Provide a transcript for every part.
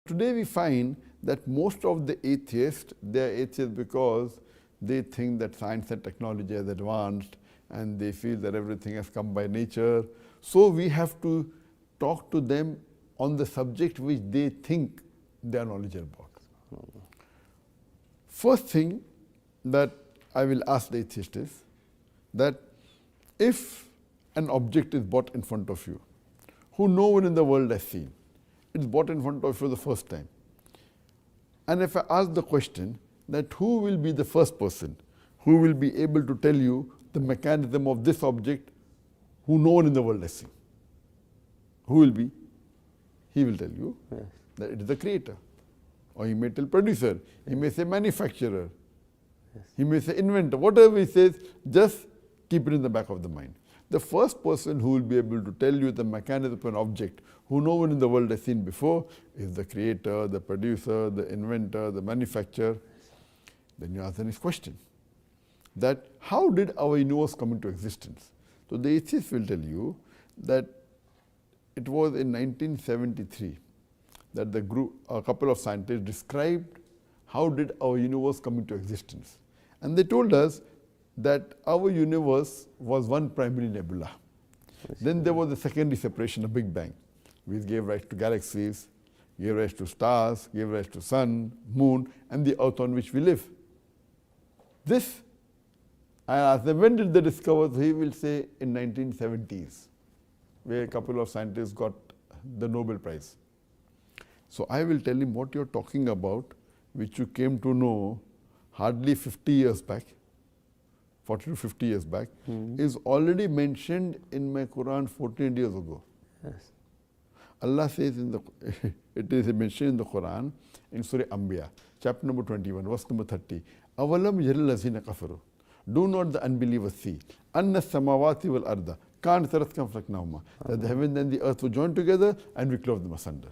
Today we find that most of the atheists, they are atheists because they think that science and technology has advanced and they feel that everything has come by nature. So we have to talk to them on the subject which they think they are knowledgeable about. First thing that I will ask the atheist is that if an object is brought in front of you, who no one in the world has seen, it's brought in front of you for the first time. And if I ask the question that who will be the first person who will be able to tell you the mechanism of this object who no one in the world has seen? Who will be? He will tell you that it is the creator. Or he may tell producer, he may say manufacturer, he may say inventor, whatever he says, just keep it in the back of the mind. The first person who will be able to tell you the mechanism of an object who no one in the world has seen before is the creator, the producer, the inventor, the manufacturer. Then you ask the next question, that how did our universe come into existence? So the atheist will tell you that it was in 1973 that a couple of scientists described how did our universe come into existence. And they told us that our universe was one primary nebula. Then there was a secondary separation, a Big Bang, which gave rise to galaxies, gave rise to stars, gave rise to sun, moon, and the earth on which we live. This, I asked them, when did they discover? He will say in 1970s, where a couple of scientists got the Nobel Prize. So I will tell him what you're talking about, which you came to know hardly 50 years back, 40 to 50 years back, is already mentioned in my Quran 14 years ago. Yes. Allah says it is mentioned in the Quran in Surah Anbiya, chapter number 21, verse number 30. Avalam yaril lazina kafaru. Do not the unbelievers see? Anna samawati wal arda kanat ratkan falaknahuma. That the heaven and the earth were joined together and we clove them asunder.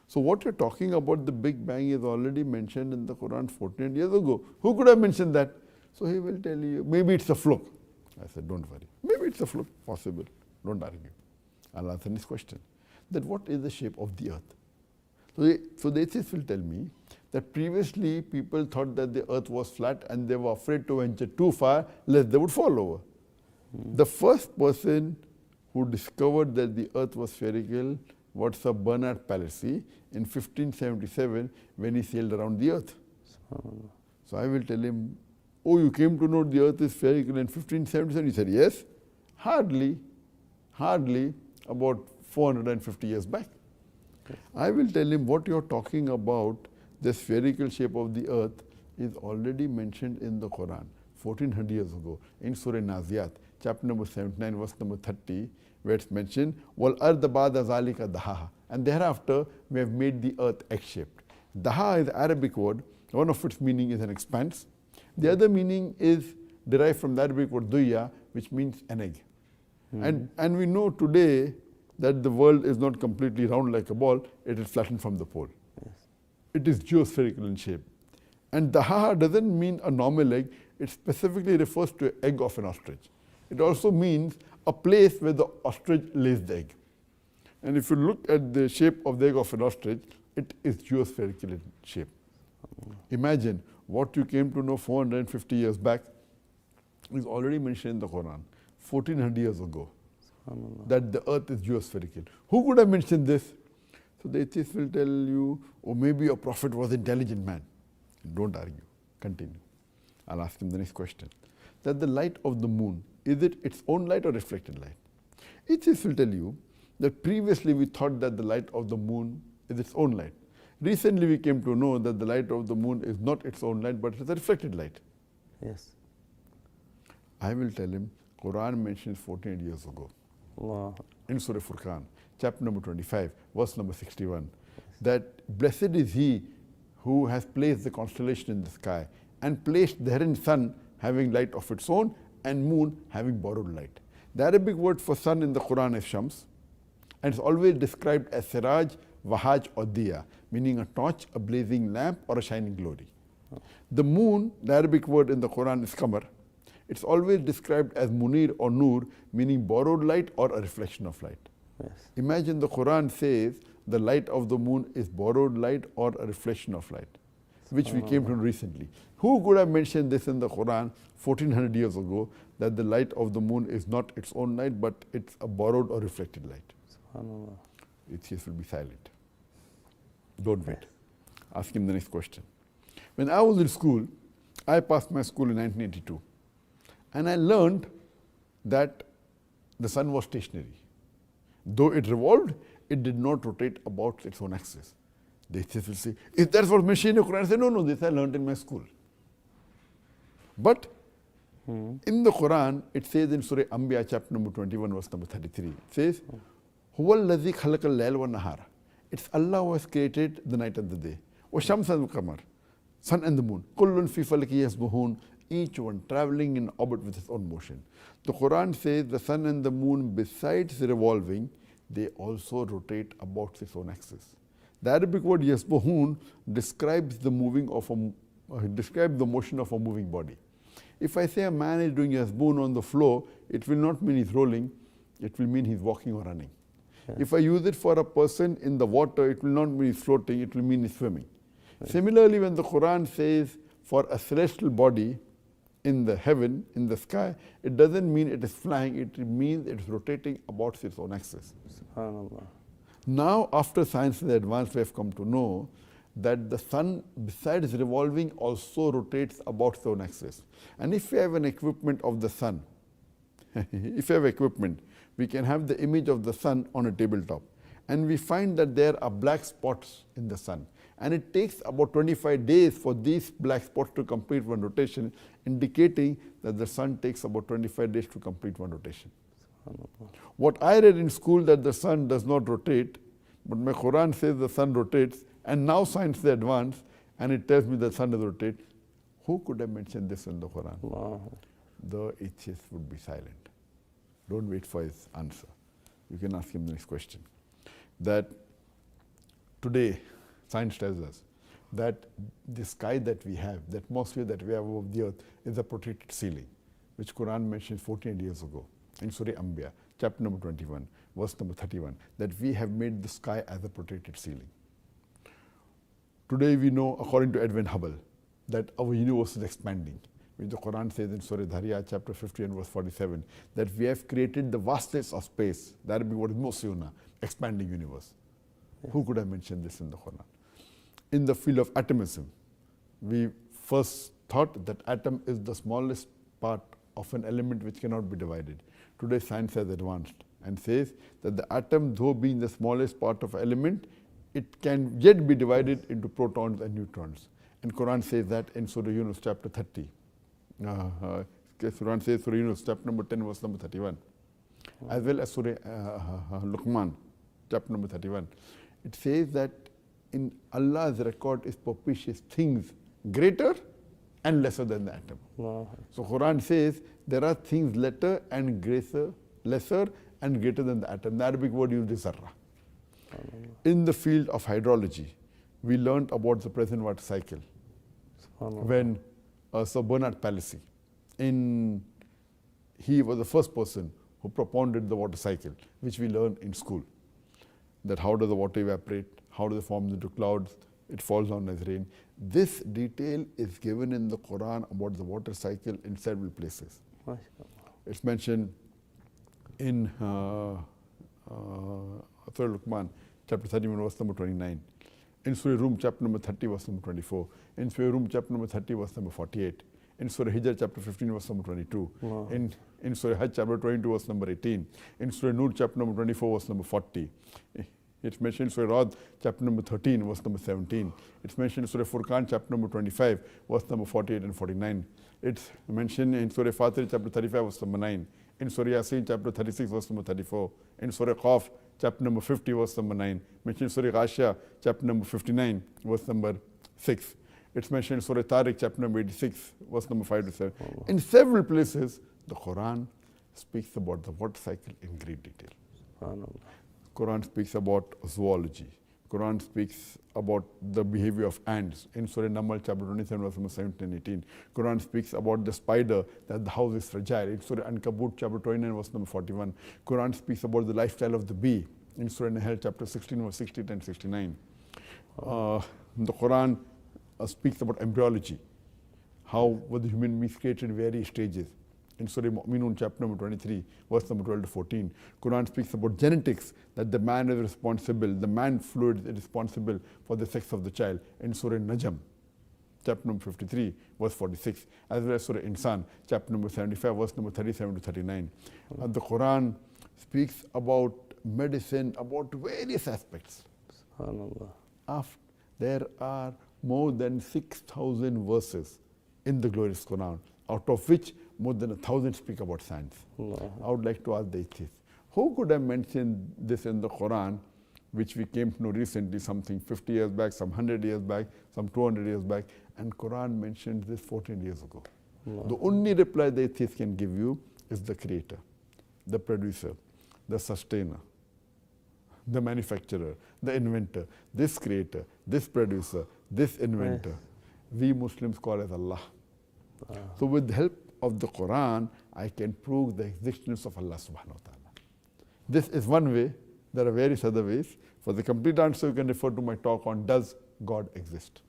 So what you're talking about, the Big Bang, is already mentioned in the Quran 14 years ago. Who could have mentioned that? So he will tell you, maybe it's a fluke. I said, don't worry. Maybe it's a fluke, possible. Don't argue. I'll answer this question. That what is the shape of the earth? So the atheists will tell me that previously people thought that the earth was flat and they were afraid to venture too far lest they would fall over. The first person who discovered that the earth was spherical was Sir Bernard Palissy in 1577 when he sailed around the earth. So I will tell him, oh, you came to know the earth is spherical in 1577? He said, yes, hardly about 450 years back. I will tell him what you're talking about, the spherical shape of the earth is already mentioned in the Quran 1400 years ago in Surah Naziyat, chapter number 79, verse number 30, where it's mentioned, Wal arda ba'da zalika dahaha. And thereafter we have made the earth egg-shaped. Daha is an Arabic word. One of its meaning is an expanse. The other meaning is derived from the Arabic word duya, which means an egg. And we know today that the world is not completely round like a ball, it is flattened from the pole. Yes. It is geospherical in shape. And dahaha doesn't mean a normal egg, it specifically refers to an egg of an ostrich. It also means a place where the ostrich lays the egg. And if you look at the shape of the egg of an ostrich, it is geospherical in shape. Imagine what you came to know 450 years back is already mentioned in the Quran 1400 years ago, that the earth is geospherical. Who could have mentioned this? So the atheist will tell you, oh, maybe a prophet was an intelligent man. Don't argue. Continue. I'll ask him the next question. That the light of the moon, is it its own light or reflected light? Atheists will tell you that previously we thought that the light of the moon is its own light. Recently we came to know that the light of the moon is not its own light, but it's a reflected light. Yes. I will tell him, Quran mentions 14 years ago. Wow. In Surah Furqan, chapter number 25, verse number 61, that blessed is he who has placed the constellation in the sky and placed therein sun having light of its own and moon having borrowed light. The Arabic word for sun in the Quran is shams, and it's always described as siraj, wahaj or diya, meaning a torch, a blazing lamp or a shining glory. The moon, the Arabic word in the Quran is qamar. It's always described as munir or nur, meaning borrowed light or a reflection of light. Yes. Imagine the Quran says the light of the moon is borrowed light or a reflection of light, which we came to recently. Who could have mentioned this in the Quran 1400 years ago, that the light of the moon is not its own light, but it's a borrowed or reflected light? SubhanAllah. Atheists will be silent. Don't wait. Ask him the next question. When I was in school, I passed my school in 1982, and I learned that the sun was stationary. Though it revolved, it did not rotate about its own axis. The atheists will say, if that's what mentioned in the Quran, I say, no, this I learned in my school. But in the Quran, it says in Surah Anbiya, chapter number 21, verse number 33, it says, هُوَ الَّذِي خَلَقَ اللَّيْلَ وَالنَّهَارَ. It's Allah who has created the night and the day. وَالشَّمْسَ وَالْقَمَرَ. Sun and the moon. كُلٌّ فِي فَلَكٍ يَسْبَحُونَ. Each one traveling in orbit with its own motion. The Quran says the sun and the moon, besides revolving, they also rotate about its own axis. The Arabic word yasbahun describes the motion of a moving body. If I say a man is doing yasbun on the floor, it will not mean he's rolling, it will mean he's walking or running. Yeah. If I use it for a person in the water, it will not mean he's floating, it will mean he's swimming. Right. Similarly, when the Quran says for a celestial body in the heaven, in the sky, it doesn't mean it is flying, it means it is rotating about its own axis. SubhanAllah. Now, after science is advanced, we have come to know that the sun, besides revolving, also rotates about its own axis. And if we have an equipment of the sun, if we have equipment, we can have the image of the sun on a tabletop. And we find that there are black spots in the sun. And it takes about 25 days for these black spots to complete one rotation, indicating that the sun takes about 25 days to complete one rotation. What I read in school, that the sun does not rotate, but my Quran says the sun rotates, and now science is advanced, and it tells me the sun does rotate. Who could have mentioned this in the Quran? Wow. The atheist would be silent. Don't wait for his answer. You can ask him the next question. That today, science tells us that the sky that we have, the atmosphere that we have above the earth, is a protected ceiling, which Quran mentioned 14 years ago in Surah Anbiya, chapter number 21, verse number 31, that we have made the sky as a protected ceiling. Today we know, according to Edwin Hubble, that our universe is expanding, which the Quran says in Surah Dhariyat, chapter 50 and verse 47, that we have created the vastness of space, the Arabic word is Mosiyuna, expanding universe. Yeah. Who could have mentioned this in the Quran? In the field of atomism, we first thought that atom is the smallest part of an element which cannot be divided. Today science has advanced and says that the atom, though being the smallest part of an element, it can yet be divided into protons and neutrons. And Quran says that in Surah Yunus chapter 30. Quran says Surah Yunus chapter number 10 verse number 31. As well as Surah Luqman chapter number 31. It says that in Allah's record is propitious things greater and lesser than the atom. Wow. So Quran says there are things lesser and greater than the atom. The Arabic word used is zarra. In the field of hydrology, we learned about the present water cycle when Sir Bernard Palissy, he was the first person who propounded the water cycle, which we learned in school. That how does the water evaporate, how does it form into clouds, it falls down as rain. This detail is given in the Quran about the water cycle in several places. It's mentioned in Surah Luqman, chapter 31, verse number 29. In Surah Rum, chapter number 30, verse number 24. In Surah Rum, chapter number 30, verse number 48. In Surah Hijr, chapter 15, verse number 22. Wow. In Surah Hajj, chapter 22, verse number 18. In Surah Nur, chapter number 24, verse number 40. It's mentioned in Surah Rad, chapter number 13, verse number 17. It's mentioned in Surah Furqan, chapter number 25, verse number 48 and 49. It's mentioned in Surah Fatir, chapter 35, verse number 9. In Surah Yasin, chapter 36, verse number 34. In Surah Qaf, chapter number 50, verse number 9. Mentioned in Surah Ghashiyah, chapter number 59, verse number 6. It's mentioned in Surah Tariq, chapter number 86, verse number 5 to 7. Oh. In several places, the Quran speaks about the water cycle in great detail. Quran speaks about zoology. Quran speaks about the behavior of ants. In Surah Namal, chapter 27, verse number 17 and 18. Quran speaks about the spider, that the house is fragile. In Surah Ankabut, chapter 29, verse number 41. Quran speaks about the lifestyle of the bee. in Surah Nahl chapter 16 verse 68 and 69. The Quran speaks about embryology, how was the human being created in various stages. In Surah Mu'minun chapter number 23 verse number 12 to 14, Quran speaks about genetics, that the man is responsible, the man fluid is responsible for the sex of the child. In Surah Najm chapter number 53 verse 46, as well as Surah Insan chapter number 75 verse number 37 to 39. The Quran speaks about medicine, about various aspects. SubhanAllah. There are more than 6,000 verses in the glorious Quran, out of which more than 1,000 speak about science. Allah. I would like to ask the atheists, who could have mentioned this in the Quran, which we came to know recently, something 50 years back, some 100 years back, some 200 years back, and Quran mentioned this 14 years ago. Allah. The only reply the atheist can give you is the creator, the producer, the sustainer, the manufacturer, the inventor, this creator, this producer, this inventor. We Muslims call as Allah. So with the help of the Quran, I can prove the existence of Allah subhanahu wa ta'ala. This is one way. There are various other ways. For the complete answer, you can refer to my talk on Does God Exist?